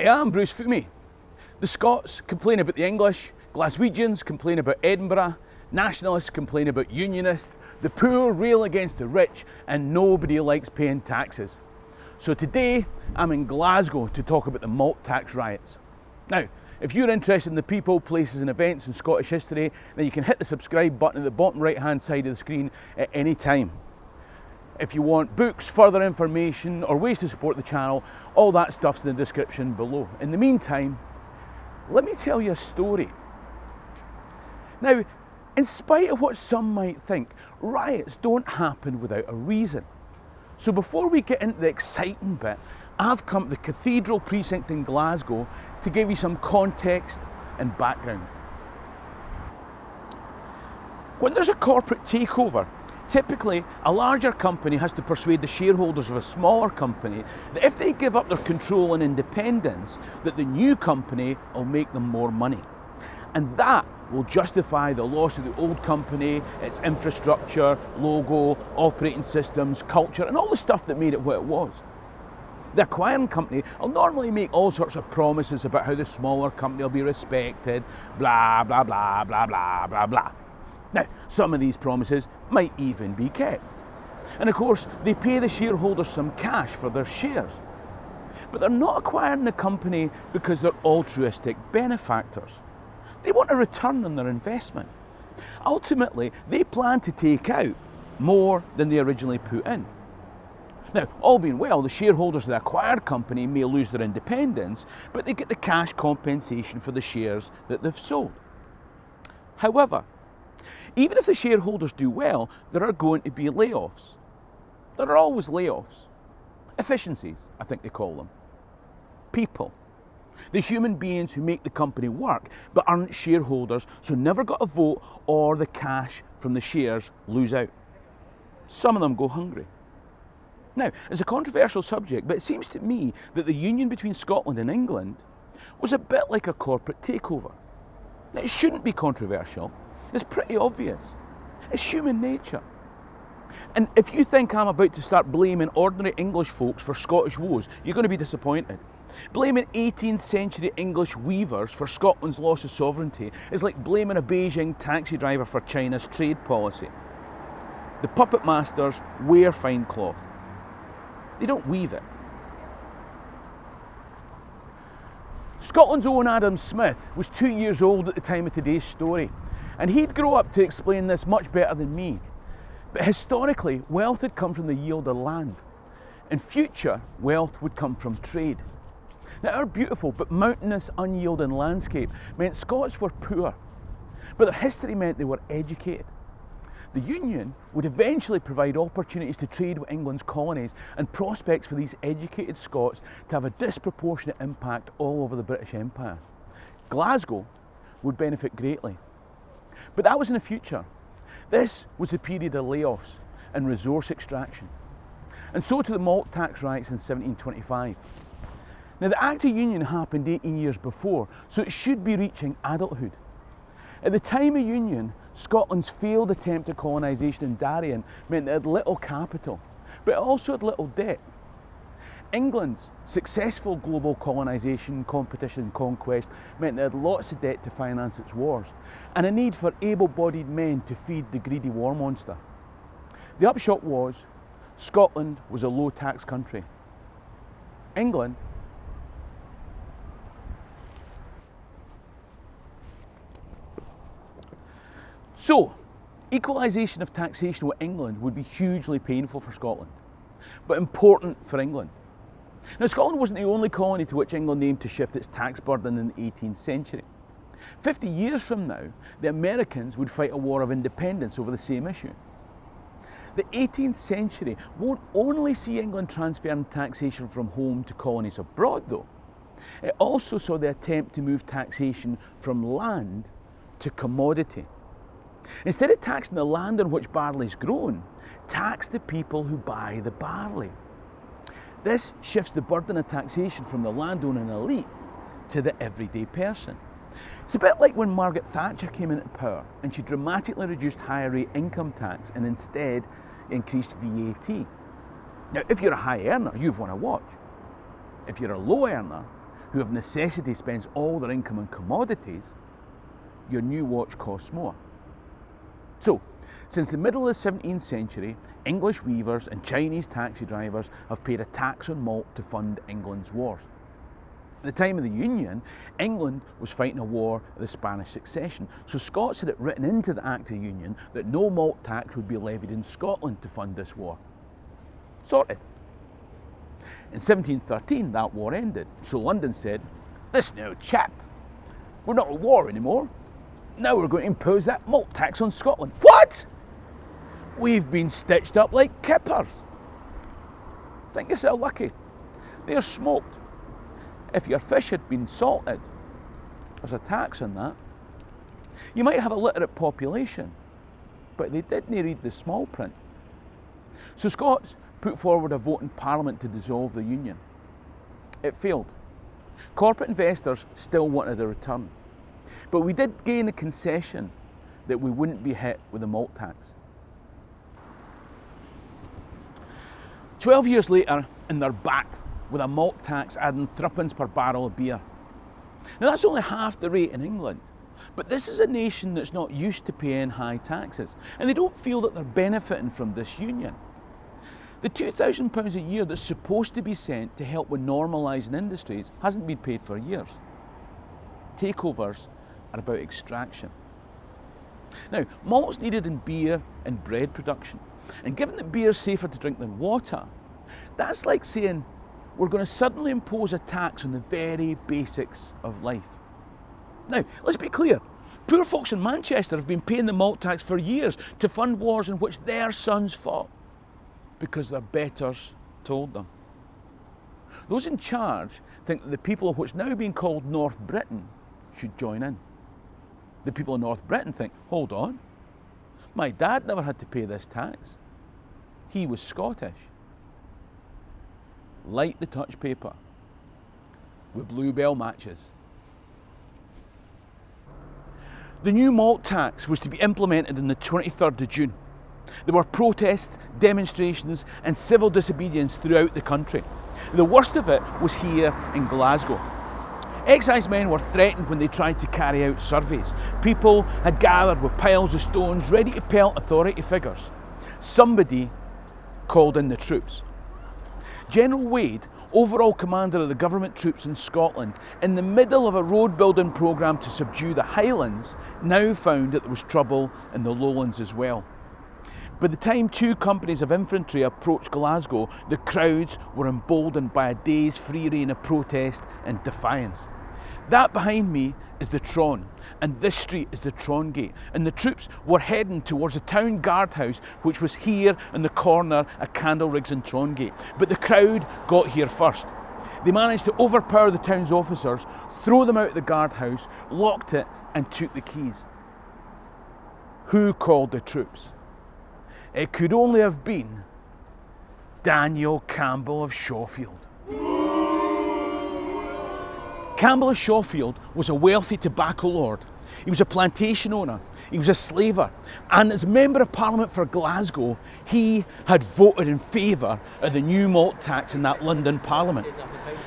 Hi, I'm Bruce Fumi. The Scots complain about the English, Glaswegians complain about Edinburgh, nationalists complain about unionists, the poor rail against the rich, and nobody likes paying taxes. So today, I'm in Glasgow to talk about the malt tax riots. Now, if you're interested in the people, places and events in Scottish history, then you can hit the subscribe button at the bottom right hand side of the screen at any time. If you want books, further information, or ways to support the channel, all that stuff's in the description below. In the meantime, let me tell you a story. Now, in spite of what some might think, riots don't happen without a reason. So before we get into the exciting bit, I've come to the Cathedral Precinct in Glasgow to give you some context and background. When there's a corporate takeover, typically a larger company has to persuade the shareholders of a smaller company that if they give up their control and independence, that the new company will make them more money. And that will justify the loss of the old company, its infrastructure, logo, operating systems, culture, and all the stuff that made it what it was. The acquiring company will normally make all sorts of promises about how the smaller company will be respected, blah, blah, blah, blah, blah, blah, blah. Now, some of these promises might even be kept. And of course, they pay the shareholders some cash for their shares. But they're not acquiring the company because they're altruistic benefactors. They want a return on their investment. Ultimately, they plan to take out more than they originally put in. Now, all being well, the shareholders of the acquired company may lose their independence, but they get the cash compensation for the shares that they've sold. However, even if the shareholders do well, there are going to be layoffs. There are always layoffs. Efficiencies, I think they call them. People. The human beings who make the company work, but aren't shareholders, so never got a vote or the cash from the shares lose out. Some of them go hungry. Now, it's a controversial subject, but it seems to me that the union between Scotland and England was a bit like a corporate takeover. Now, it shouldn't be controversial. It's pretty obvious. It's human nature. And if you think I'm about to start blaming ordinary English folks for Scottish woes, you're going to be disappointed. Blaming 18th century English weavers for Scotland's loss of sovereignty is like blaming a Beijing taxi driver for China's trade policy. The puppet masters wear fine cloth. They don't weave it. Scotland's own Adam Smith was 2 years old at the time of today's story, and he'd grow up to explain this much better than me. But historically, wealth had come from the yield of land. In future, wealth would come from trade. Now, our beautiful but mountainous, unyielding landscape meant Scots were poor, but their history meant they were educated. The Union would eventually provide opportunities to trade with England's colonies and prospects for these educated Scots to have a disproportionate impact all over the British Empire. Glasgow would benefit greatly. But that was in the future. This was the period of layoffs and resource extraction. And so to the malt tax riots in 1725. Now, the Act of Union happened 18 years before, so it should be reaching adulthood. At the time of Union, Scotland's failed attempt at colonisation in Darien meant it had little capital, but it also had little debt. England's successful global colonisation, competition and conquest meant it had lots of debt to finance its wars, and a need for able-bodied men to feed the greedy war monster. The upshot was, Scotland was a low-tax country. England So, equalisation of taxation with England would be hugely painful for Scotland, but important for England. Now, Scotland wasn't the only colony to which England aimed to shift its tax burden in the 18th century. 50 years from now, the Americans would fight a war of independence over the same issue. The 18th century won't only see England transferring taxation from home to colonies abroad, though. It also saw the attempt to move taxation from land to commodity. Instead of taxing the land on which barley is grown, tax the people who buy the barley. This shifts the burden of taxation from the landowning elite to the everyday person. It's a bit like when Margaret Thatcher came into power and she dramatically reduced higher rate income tax and instead increased VAT. Now, if you're a high earner, you've won a watch. If you're a low earner, who of necessity spends all their income on commodities, your new watch costs more. So, since the middle of the 17th century, English weavers and Chinese taxi drivers have paid a tax on malt to fund England's wars. At the time of the Union, England was fighting a war of the Spanish Succession, so Scots had it written into the Act of Union that no malt tax would be levied in Scotland to fund this war. Sorted. In 1713, that war ended, so London said, "Listen now, chap, we're not at war anymore. Now we're going to impose that malt tax on Scotland." What? We've been stitched up like kippers. Think yourself lucky. They're smoked. If your fish had been salted, there's a tax on that. You might have a literate population, but they didn't read the small print. So Scots put forward a vote in Parliament to dissolve the Union. It failed. Corporate investors still wanted a return, but we did gain a concession that we wouldn't be hit with a malt tax. 12 years later, and they're back with a malt tax adding threepence per barrel of beer. Now that's only half the rate in England, but this is a nation that's not used to paying high taxes, and they don't feel that they're benefiting from this union. The £2,000 a year that's supposed to be sent to help with normalising industries hasn't been paid for years. Takeovers are about extraction. Now, malt's needed in beer and bread production, and given that beer is safer to drink than water, that's like saying we're going to suddenly impose a tax on the very basics of life. Now, let's be clear. Poor folks in Manchester have been paying the malt tax for years to fund wars in which their sons fought because their betters told them. Those in charge think that the people of what's now being called North Britain should join in. The people of North Britain think, hold on, my dad never had to pay this tax. He was Scottish. Light the touch paper with Bluebell matches. The new malt tax was to be implemented on the 23rd of June. There were protests, demonstrations and civil disobedience throughout the country. The worst of it was here in Glasgow. Excise men were threatened when they tried to carry out surveys. People had gathered with piles of stones ready to pelt authority figures. Somebody called in the troops. General Wade, overall commander of the government troops in Scotland, in the middle of a road building programme to subdue the Highlands, now found that there was trouble in the Lowlands as well. By the time two companies of infantry approached Glasgow, the crowds were emboldened by a day's free rein of protest and defiance. That behind me is the Tron, and this street is the Tron Gate, and the troops were heading towards the town guardhouse, which was here in the corner of Candleriggs and Tron Gate. But the crowd got here first. They managed to overpower the town's officers, throw them out of the guardhouse, locked it and took the keys. Who called the troops? It could only have been Daniel Campbell of Shawfield. Campbell of Shawfield was a wealthy tobacco lord. He was a plantation owner, he was a slaver, and as a Member of Parliament for Glasgow, he had voted in favour of the new malt tax in that London Parliament.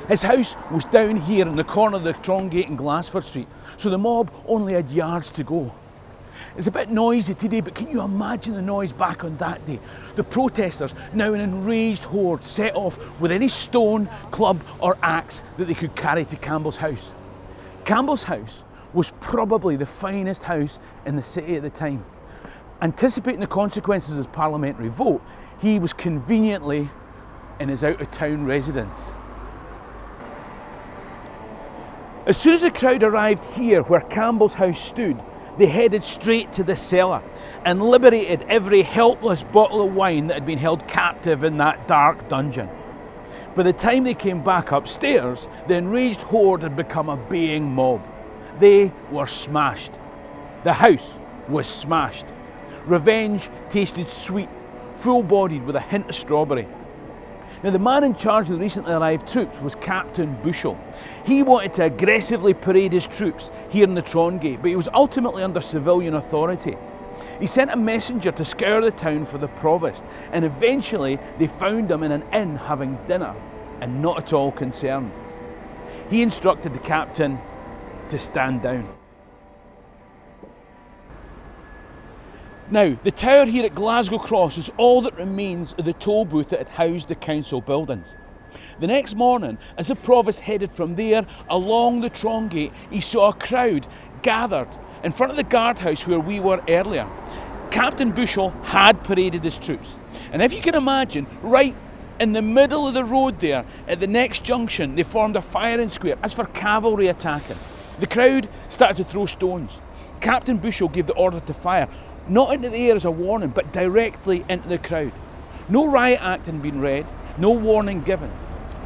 His house was down here in the corner of the Tron Gate in Glassford Street, so the mob only had yards to go. It's a bit noisy today, but can you imagine the noise back on that day? The protesters, now an enraged horde, set off with any stone, club or axe that they could carry to Campbell's house. Campbell's house was probably the finest house in the city at the time. Anticipating the consequences of his parliamentary vote, he was conveniently in his out-of-town residence. As soon as the crowd arrived here where Campbell's house stood, they headed straight to the cellar and liberated every helpless bottle of wine that had been held captive in that dark dungeon. By the time they came back upstairs, the enraged horde had become a baying mob. They were smashed. The house was smashed. Revenge tasted sweet, full-bodied with a hint of strawberry. Now, the man in charge of the recently arrived troops was Captain Bushell. He wanted to aggressively parade his troops here in the Tron Gate, but he was ultimately under civilian authority. He sent a messenger to scour the town for the provost, and eventually they found him in an inn having dinner, and not at all concerned. he instructed the captain to stand down. Now, the tower here at Glasgow Cross is all that remains of the toll booth that had housed the council buildings. The next morning, as the provost headed from there along the Trongate, he saw a crowd gathered in front of the guardhouse where we were earlier. Captain Bushell had paraded his troops. And if you can imagine, right in the middle of the road there, at the next junction, they formed a firing square as for cavalry attacking. The crowd started to throw stones. Captain Bushell gave the order to fire, not into the air as a warning, but directly into the crowd. No riot act had been read, no warning given.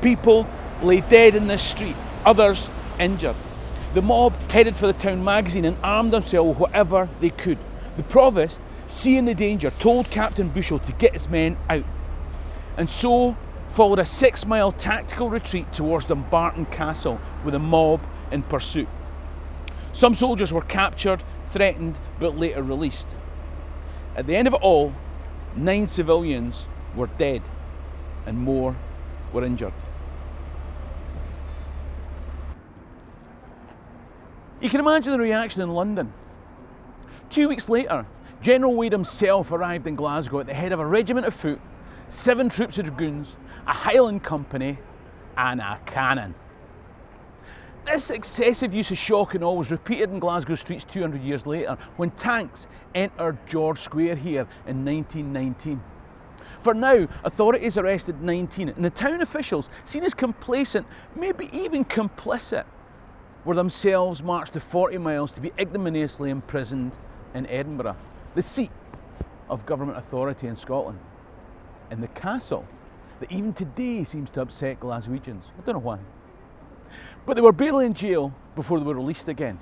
People lay dead in the street, others injured. The mob headed for the town magazine and armed themselves with whatever they could. The provost, seeing the danger, told Captain Bushell to get his men out. And so followed a 6-mile tactical retreat towards Dumbarton Castle with the mob in pursuit. Some soldiers were captured, threatened, but later released. At the end of it all, 9 civilians were dead and more were injured. You can imagine the reaction in London. 2 weeks later, General Wade himself arrived in Glasgow at the head of a regiment of foot, 7 troops of dragoons, a Highland company and a cannon. This excessive use of shock and awe was repeated in Glasgow streets 200 years later when tanks entered George Square here in 1919. For now, authorities arrested 19 and the town officials, seen as complacent, maybe even complicit, were themselves marched to 40 miles to be ignominiously imprisoned in Edinburgh, the seat of government authority in Scotland. In the castle that even today seems to upset Glaswegians. I don't know why. But they were barely in jail before they were released again.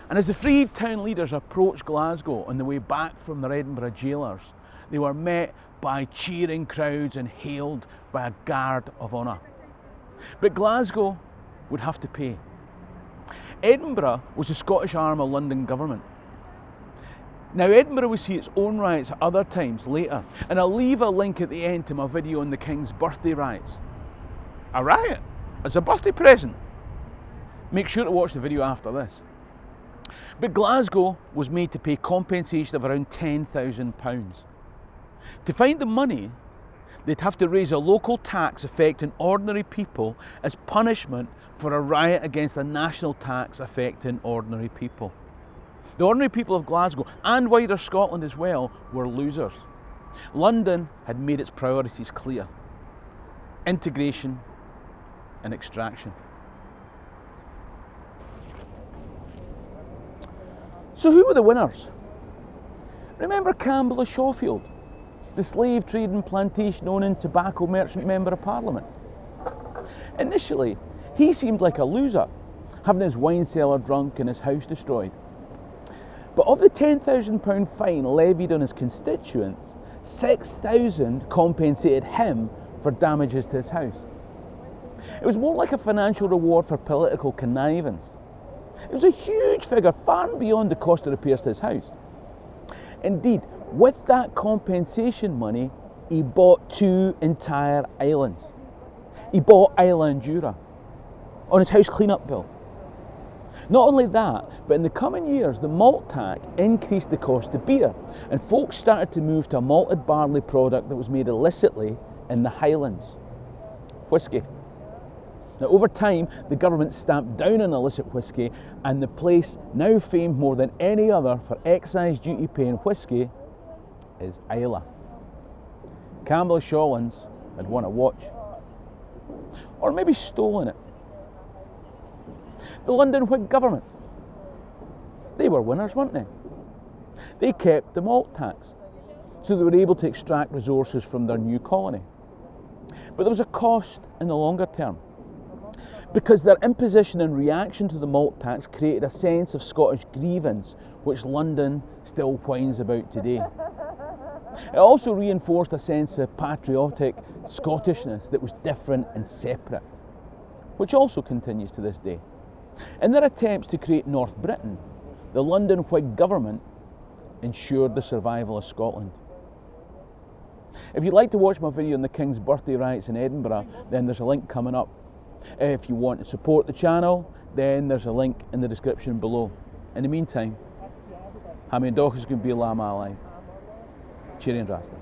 And as the freed town leaders approached Glasgow on the way back from their Edinburgh jailers, they were met by cheering crowds and hailed by a guard of honour. But Glasgow would have to pay. Edinburgh was the Scottish arm of London government. Now, Edinburgh will see its own riots at other times later, and I'll leave a link at the end to my video on the King's birthday riots. A riot? As a birthday present? Make sure to watch the video after this. But Glasgow was made to pay compensation of around £10,000. To find the money, they'd have to raise a local tax affecting ordinary people as punishment for a riot against a national tax affecting ordinary people. The ordinary people of Glasgow, and wider Scotland as well, were losers. London had made its priorities clear: integration and extraction. So who were the winners? Remember Campbell of Shawfield, the slave trading plantation owning tobacco merchant member of Parliament? Initially, he seemed like a loser, having his wine cellar drunk and his house destroyed. But of the £10,000 fine levied on his constituents, 6,000 compensated him for damages to his house. It was more like a financial reward for political connivance. It was a huge figure, far beyond the cost of repairs to his house. Indeed, with that compensation money, he bought 2 entire islands. He bought Isla and Jura on his house clean-up bill. Not only that, but in the coming years, the malt tax increased the cost of beer, and folks started to move to a malted barley product that was made illicitly in the Highlands: whisky. Now, over time, the government stamped down on illicit whisky, and the place now famed more than any other for excise duty paying whisky is Islay. Campbell Shawlands had won a watch, or maybe stolen it. The London Whig government, they were winners, weren't they? They kept the malt tax, so they were able to extract resources from their new colony. But there was a cost in the longer term, because their imposition and reaction to the malt tax created a sense of Scottish grievance which London still whines about today. It also reinforced a sense of patriotic Scottishness that was different and separate, which also continues to this day. In their attempts to create North Britain, the London Whig government ensured the survival of Scotland. If you'd like to watch my video on the King's birthday riots in Edinburgh, then there's a link coming up. If you want to support the channel, then there's a link in the description below. In the meantime, ha mé dóchas go bia lá má. Cheery and Rasta.